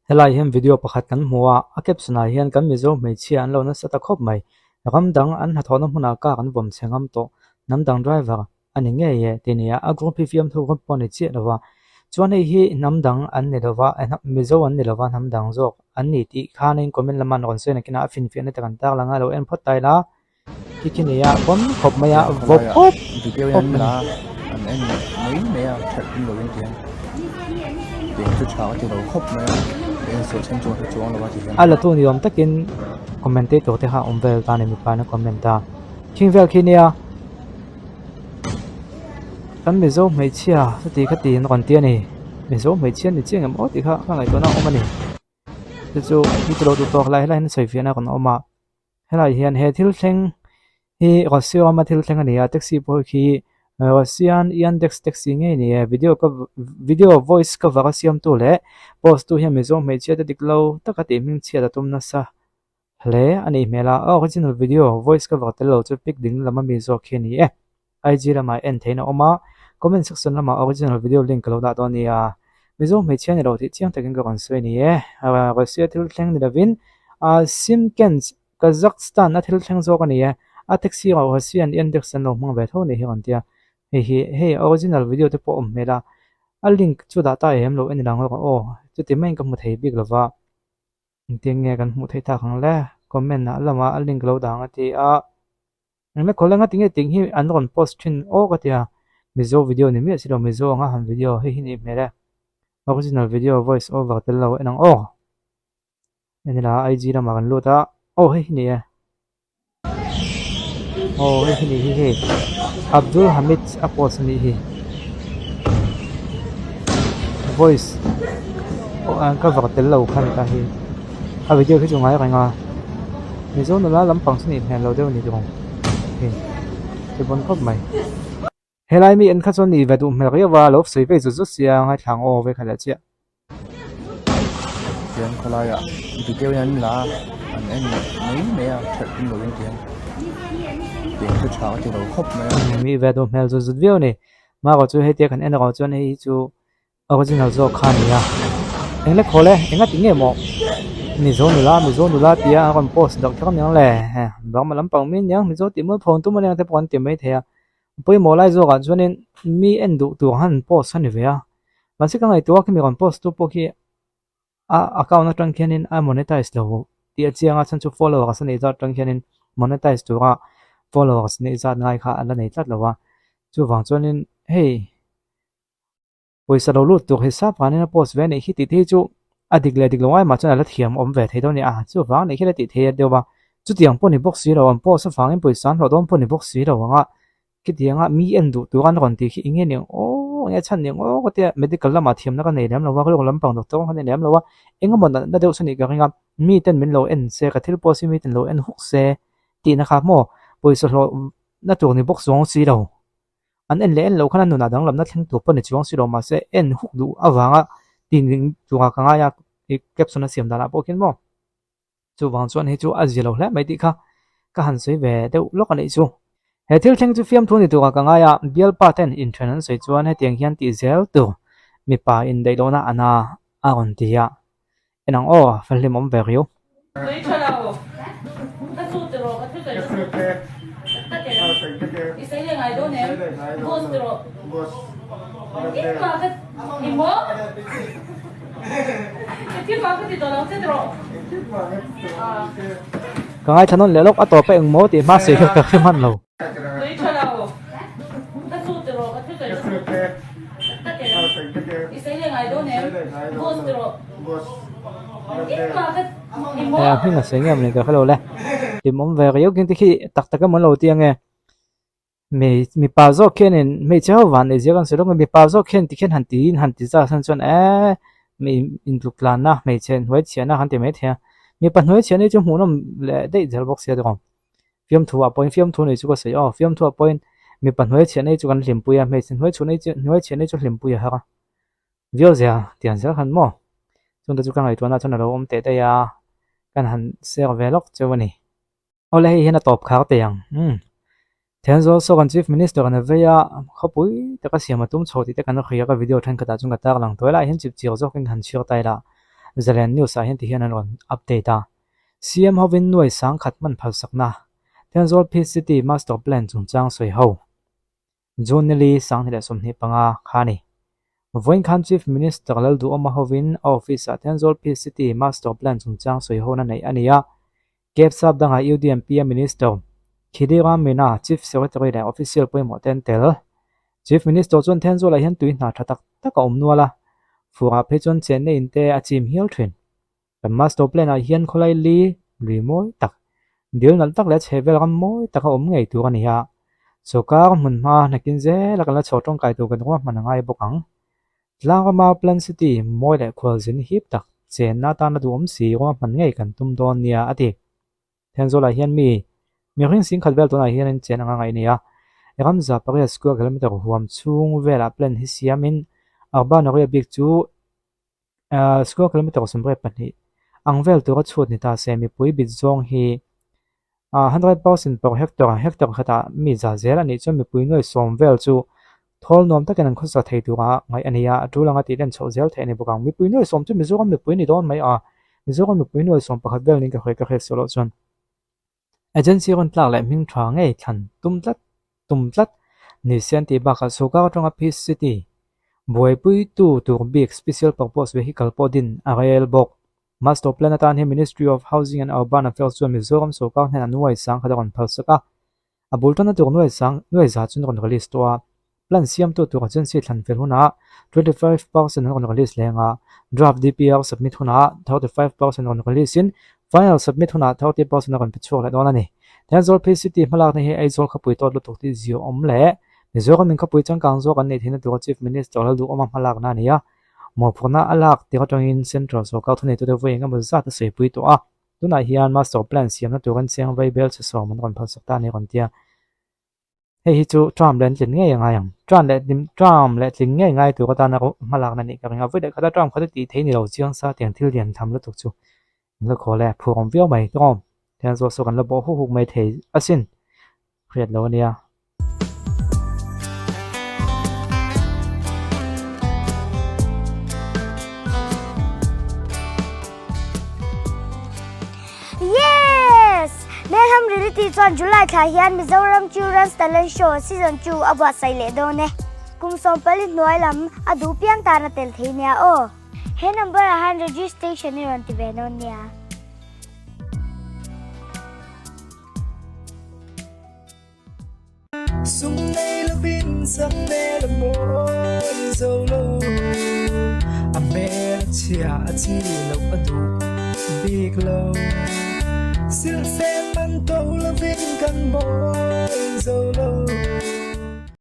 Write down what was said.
Helai hian video pakhat kan hmua a caption ah hian kan mizo hmeichhia an lo na sata khawp mai ramdang an hathawna hmuna ka kan vom chhengam to namdang driver ani nge ye tinia a group pm thu group poni chi lawa chuan hei hi namdang an ni lawa mizo an ni lawa namdang jok an ni ti khanin comment laman ron se na kina a fin fian ta kan tak langa lo en phot tai la kikinia kon khop maya vop hop video yan la an en mấy mẹ thật in rồi tiền tiền chút cháo thì đầu khóc mẹ en số chân chuột thì chuột là bao nhiêu ala tu ni om takin commentator te ha omvel ta ni mi pa na commenta kingvel khinia kan mizo hmeichhia sati khati an ron tia ni mizo hmeichhia ni ching am o ti kha ngai to na omani chu hi tro tu tok lai lai na sei fiana kon oma helai hian he thil thleng hi rosio ma thil thleng ania taxi po khi Russian Yandex taxi nge ni video voice ka varasiam tu le post tu hian mizo hmeichhia te diklo takati ming chhia da tumna sa hle ani mela original video voice ka vatel lo chu pic ding lama mizo kheni e IG lama en theina oma comment section lama original video link lo da to nia mizo hmeichhia ni ro ti chiang takin ka kon soi ni e Russia thil thleng ni davin Simkent Kazakhstan na thil thleng zo ka ni e a taxi Russian Yandex an lo mang ve tho ni hi on tia hei original video te po mela a link chu da ta em lo en lang lo o chu ti main ka mu thei big lova tiang nge kan mu thei ta khang le comment na lama a link lo dang ati a nge kholenga tinge ting hi an ron post thin o ka tia mizo video ni mi silo mizo nga han video hi ni mele original video voice over tel lo enang o en la IG la ma kan lo ta o hi ni e o hi ni hi Abdul Hamid apos ni hi voice o an ka vatel lo khan ta hi a video khi chung ai ka nga mizo no la lampang sni hen lo deu ni dong he te bon khop mai helai mi en kha chon ni ve du mel ria wa lop sei ve zu zu sia ngai thang o ve khala chia tiền khó lai à video yan la an en mấy mẹ thật in rồi tiền tiền chút cháo thì đầu khóc mẹ mi ve du mel zu zu view ni ma ko chu he te kan en ro chon he chu original zo khan ya en le khole enga tinge mo mizo nula tia kon post dok thang yang le ba ma lam pang min yang mizo ti mo phone tu ma yang te pon ti mai the poi mo lai zo ga chuanin mi en du tu han post han ve a man se ka ngai tu ki mi kon post tu po ki a account atang khianin a monetize lo ti a chianga chan chu follow ka san ei za tang khianin monetize tu ga followers nei za ngai kha an la nei tlat lo wa chu wang chuanin hey poisa lo lut tu hisap kanin post ve nei hi ti the chu adik le dik lo ai ma chana la thiam om ve thei do ni a chu wang nei khela ti the deu ba chu tiang poni box si lo an po sa fangin poisan lo dom poni box si lo nga ki tianga mi en du tu an ron ti hi inge ni o nge chan ni o ko te medical lama thiam na ka nei lam lo wa ko lam pang dok to han nei lam lo wa enga mon na deu suni ka ringa mi ten min lo en se ka thil po si mi ten lo en huk se ti na kha mo poisa lo na tu ni box zong si lo an en le en lo khana nu na dang lam na thleng tu poni chuang si lo ma se en huk du awanga tin chu ka nga ya caption siam dala pokin mo chu wang chuan hi chu azilo hle mai ti kha ka han sei ve deuh lok ani chu he thil thleng chu fiam thu ni tu ka nga ya bial paten in threnan sei chuan he tiang hian ti zel tu mi pa in dei dona ana a on tia enang o fallim om ve riu ka ngai thanon le lok a to pe eng mo ti ma se ka khim han lo ya hinga sengem ne ka khalo le tim om ve riu kin ti khi tak tak mon lo tiang e mi pa zo khenin me chao van e jegan se lo mi pa zo khen ti khen han ti za san chon e mi in tu plan na me chen hoi chian na han ti me the mi pan hoi chian ni chu mu nom le dei zel box ya dong fiam thu a point fiam thu ni chu ko se o fiam thu a point mi pan hoi chian ni chu kan lim pu ya me chen hoi chu ni chu hoi chian ni chu lim pu ya ha vio zia tian zel han mo chung ta chu kan ai tu na chon lo om te te ya kan han ser velok chewani ole hi hena top khar te yang Tenzo so kan chief minister kan veya khapui ta ka siama tum chhoti te kan khia ka video than ka ta chung ka tak lang toila hin chip chiu zo kin han chiu tai la Zelen News a hian ti hian an ron update a CM hovin nuai sang khat man phal sakna Tenzol Peace City Master Plan chungchang soi ho June li sang hile somni panga khani Voin Khan Chief Minister laldu oma hovin office a Tenzol Peace City Master Plan chungchang soi ho na nei ania Cape Sab danga UDM PM Minister Khidiram Mina Chief Secretary da official poimo ten tel Chief Minister chon Tenzol a hian tui na thatak taka omnuala Fura phechon chen nei inte achim hial thrin kan Master Plan a hian kholai li rimoi tak dil nal tak le chevel ram moi taka om ngei tu ania Sokar mun ma nakin je lakala chotong kai tu kan ro manangai bokang Tlangama Plan City moi le khwal zin hip tak chen na ta na du om si ro man ngei kan tum don nia ati Tenzol a hian mi ring sing khatbel to na hian in chen anga ngai nia Eram za paria square kilometer huam chung vela plan hi siamin arban area big chu square kilometer sombre pani angvel to chhut ni ta semi pui bit zong hi 100% per hectare khata mi za zel ani chu mi pui noi somvel chu thol nom taken an khosa thei tu ga ngai ania atulanga ti den chho zel the ni bokang mi pui noi som chu mi zoram mi pui ni don mai a mi zoram mi pui noi som pakhat bel ni ka khoi solo chon agency ron tlak le ming thwa ngei than tumtlat ni sian ti baka soka tonga Peace City boy pui tu big special purpose vehicle podin arel bok Master Plan atan hi Ministry of Housing and Urban Affairs chu Mizoram soka hnen anuai sang khadaron phalsaka abultona tu nuai za chun ron release to a plan siam tu agency thlan fel huna 25% ron release lenga draft DPR submit huna 35% ron release in final submit huna 30% ron pichok la donani Tenzol Peace City malak ni hi aizol khapui tot lu tukti zio omle Mizoram min khapui changkang zo kan nei thina tu Chief Minister laldu oma malak na nia mo phona alak ti in central so ka thune tu de voinga mo za ta se pui to a tuna hian Master Plan siam na tu kan seng vai bel se so man kon phal sakta ni kon tia hei hi chu tram len tlin nge nga yang tram le tlin nge ngai tu ka ta na ko malak na ni ka nga voi de khata tram khata ti thei ni lo chiang sa tiang thil lian tham lu tuk chu la kho le phu om viau mai tom Tenzol so kan la bo hu mai thei asin khriat lo nia Neham reality chon July tha hian Mizoram Children's Talent Show season 2 abwa sai le do ne kum som pali noi lam adu piang ta na tel theinia o he number 100 registration ni ron ti venon nia sung nay la bin sang nay la mon solo a me chia a chi lo adu big low Still say man to loving can more solo